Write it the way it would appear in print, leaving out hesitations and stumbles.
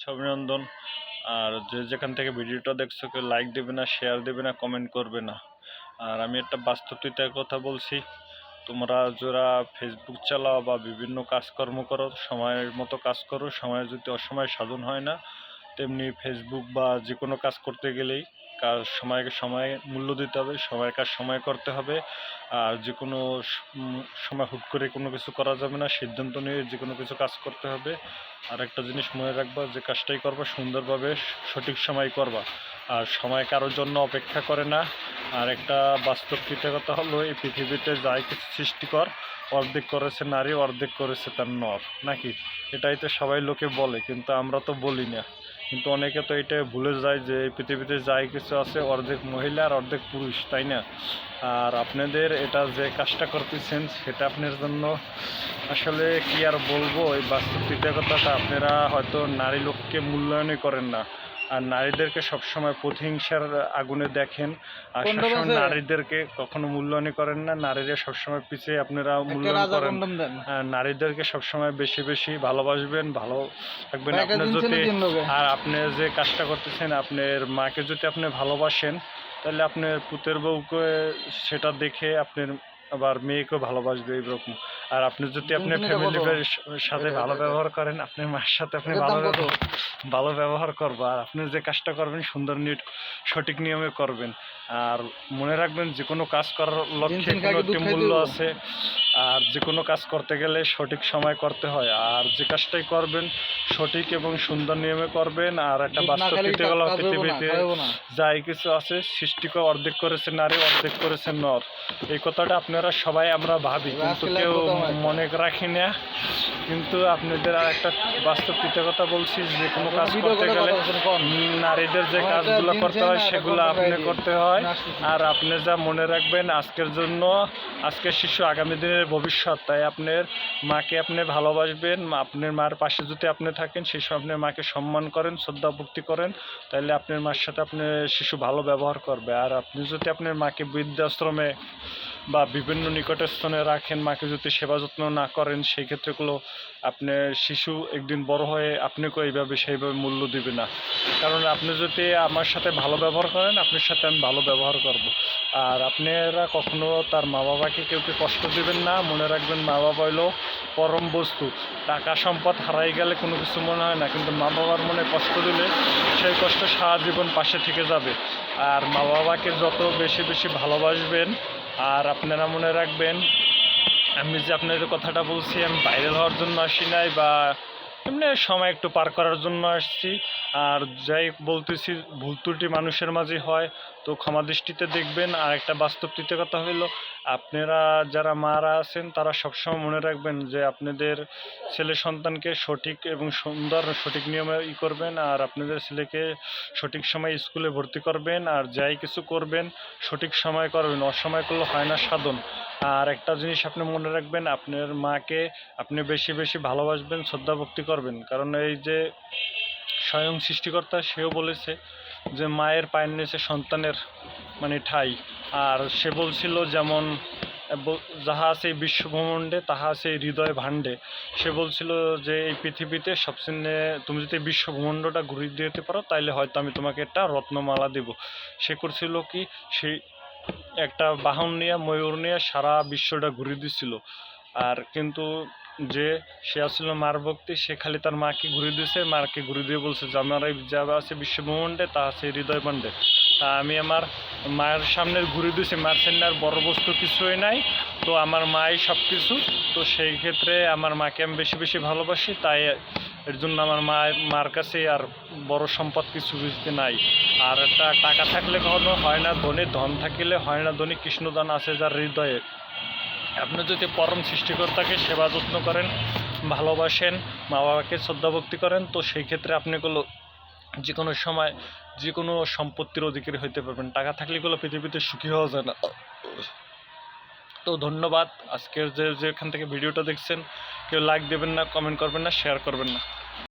অভিনন্দন। আর যে যেখান থেকে ভিডিওটা দেখছো কেউ লাইক দেবে না, শেয়ার দেবে না, কমেন্ট করবে না। আর আমি একটা বাস্তবতার কথা বলছি, তোমরা যারা ফেসবুক চালাও বা বিভিন্ন কাজকর্ম করো, সময়ের মতো কাজ করো, সময় যদি অসময় সাধন হয় না, তেমনি ফেসবুক বা যে কোনো কাজ করতে গেলেই সময়কে সময় মূল্য দিতে হবে, সময়ের কাজ সময় করতে হবে। আর যে কোনো সময় হুট করে কোনো কিছু করা যাবে না, সিদ্ধান্ত নিয়ে যে কোনো কিছু কাজ করতে হবে। আর একটা জিনিস মনে রাখবা, যে কাজটাই করবা সুন্দরভাবে সঠিক সময় করবা, আর সময় কারোর জন্য অপেক্ষা করে না। আর একটা বাস্তব কৃতজ্ঞতা হলো, এই পৃথিবীতে যাই কিছু সৃষ্টিকর, অর্ধেক করেছে নারী, অর্ধেক করেছে তার নর, নাকি? এটাই তো সবাই লোকে বলে, কিন্তু আমরা তো বলি না। কিন্তু অনেকে তো এটা ভুলে যায় যে এই পৃথিবীতে যাই কিছু আছে অর্ধেক মহিলা আর অর্ধেক পুরুষ, তাই না? আর আপনাদের এটা যে কাজটা করতেছেন সেটা আপনার জন্য আসলে কি আর বলবো, এই বাস্তব কৃতজ্ঞতাটা আপনারা হয়তো নারী লোককে মূল্যায়নই করেন না, আর নারীদেরকে সবসময় প্রতিহিংসার আগুনে দেখেন, আর সবসময় নারীদেরকে কখনো মূল্যায়নই করেন না। নারীরা সবসময় পিছিয়ে আপনারা মূল্যায়ন করেন। নারীদেরকে সবসময় বেশি বেশি ভালোবাসবেন, ভালো থাকবেন। আপনার যদি আর আপনি যে কাজটা করতেছেন, আপনার মাকে যদি আপনি ভালোবাসেন, তাহলে আপনার পুতের বউকে সেটা দেখে আপনার আবার মেয়েকেও ভালোবাসবে এইরকম। আর আপনি যদি আপনার ফ্যামিলির সাথে ভালো ব্যবহার করেন, আপনার মায়ের সাথে আপনি ভালো ব্যবহার করবো, আর আপনি যে কাজটা করবেন সুন্দর সঠিক নিয়মে করবেন। আর মনে রাখবেন, যে কোনো কাজ করার লক্ষ্যে কোনো একটি মূল্য আছে, আর যে কোনো কাজ করতে গেলে সঠিক সময় করতে হয়। আর যে কাজটাই করবেন সঠিক এবং সুন্দর নিয়মে করবেন। আর একটা বাস্তব পৃথিবীতে যাই কিছু আছে সৃষ্টিকে অর্ধেক করেছে নারী, অর্ধেক করেছে নর। এই কথাটা আপনারা সবাই আমরা ভাবি, কিন্তু কেউ মনে রাখি না। কিন্তু আপনাদের আর একটা বাস্তব কৃতজ্ঞতা বলছি, যে কোনো কাজ করতে গেলে নারীদের যে কাজগুলো করতে হয় সেগুলো আপনি করতে হয়। আর আপনি যা মনে রাখবেন, আজকের জন্য আজকের শিশু আগামী দিনের ভবিষ্যৎ, তাই আপনার মাকে আপনি ভালোবাসবেন। আপনার মার পাশে যদি আপনি থাকেন, সেই সময় আপনার মাকে সম্মান করেন, শ্রদ্ধা ভক্তি করেন, তাহলে আপনার মার সাথে আপনার শিশু ভালো ব্যবহার করবে। আর আপনি যদি আপনার মাকে বৃদ্ধাশ্রমে বা বিভিন্ন নিকটস্থানে রাখেন, মাকে যদি সেবা যত্ন না করেন, সেই ক্ষেত্রেগুলো আপনার শিশু একদিন বড় হয়ে আপনাকেও সেইভাবে মূল্য দিবে না। কারণ আপনি যদি আমার সাথে ভালো ব্যবহার করেন, আপনার সাথে আমি ভালো ব্যবহার করব। আর আপনারা কখনো তার মা বাবাকে কেউকে কষ্ট দেবেন না। মনে রাখবেন, মা বাবা হইল পরম বস্তু। টাকা সম্পদ হারাই গেলে কোনো কিছু মনে হয় না, কিন্তু মা বাবার মনে কষ্ট দিলে সেই কষ্ট সারা জীবন পাশে থেকে যাবে। আর মা বাবাকে যত বেশি বেশি ভালোবাসবেন। আর আপনারা মনে রাখবেন, আমি যে আপনাদের কথাটা বলছি, আমি ভাইরাল হওয়ার জন্য আসি নাই, বা এমনি সময় একটু পার করার জন্য আসছি। আর যাই বলতেছি, ভুল ত্রুটি মানুষের মাঝে হয়, তো ক্ষমা দৃষ্টিতে দেখবেন। আর একটা বাস্তব কথা হইল, আপনারা যারা মারা আছেন তারা সবসময় মনে রাখবেন যে আপনাদের ছেলে সন্তানকে সঠিক এবং সুন্দর সঠিক নিয়মে করবেন। আর আপনাদের ছেলেকে সঠিক সময় স্কুলে ভর্তি করবেন। আর যাই কিছু করবেন সঠিক সময় করবেন, অসময় করলে হয় না সাধন। আর একটা জিনিস আপনি মনে রাখবেন, আপনার মাকে আপনি বেশি বেশি ভালোবাসবেন, শ্রদ্ধা ভক্তি করবেন। কারণ এই যে স্বয়ং সৃষ্টিকর্তা, সেও বলেছে যে মায়ের পায়ের নিচে সন্তানের ঠাঁই। আর সে বলছিল, যেমন যাহা আছে এই বিশ্বব্রহ্মাণ্ডে, তাহা আছে এই হৃদয় ভাণ্ডে। সে বলছিল যে এই পৃথিবীতে সবচেয়ে তুমি যদি বিশ্বব্রহ্মাণ্ডটা ঘুরিয়ে দিতে পারো, তাইলে হয়তো আমি তোমাকে একটা রত্নমালা দেব। সে করছিল কি, সেই একটা বাহন নিয়ে, ময়ূর নিয়ে সারা বিশ্বটা ঘুরিয়ে দিছিল। আর কিন্তু যে সে আসলে মার ভক্তি, সে খালি তার মাকে ঘুরিয়ে দিয়েছে, মাকে ঘুরিয়ে দিয়ে বলছে যে আমার এই যা আছে বিশ্বব্রহ্মাণ্ডে, তা আছে হৃদয় পাণ্ডে। তা আমি আমার মায়ের সামনে ঘুরিয়ে দিয়েছি, মার সামনে আর বড় বস্তু কিছুই নাই, তো আমার মাই সব কিছু। তো সেই ক্ষেত্রে আমার মাকে আমি বেশি বেশি ভালোবাসি, তাই এর জন্য আমার মার কাছে আর বড় সম্পদ কিছু বুঝতে নাই। আর একটা টাকা থাকলে কখনো হয় না ধনী, ধন থাকিলে হয় না ধনী, কৃষ্ণদান আছে যার হৃদয়ে। আপনি যদি পরম সৃষ্টিকর্তাকে সেবা যত্ন করেন, ভালোবাসেন, মা বাবাকে শ্রদ্ধা ভক্তি করেন, তো সেই ক্ষেত্রে আপনিগুলো যে কোনো সময় যে কোনো সম্পত্তির অধিকারী হইতে পারবেন। টাকা থাকলে গুলো পৃথিবীতে সুখী হওয়া যায় না। তো ধন্যবাদ। আজকের যেখান থেকে ভিডিওটা দেখছেন, কেউ লাইক দেবেন না, কমেন্ট করবেন না, শেয়ার করবেন না।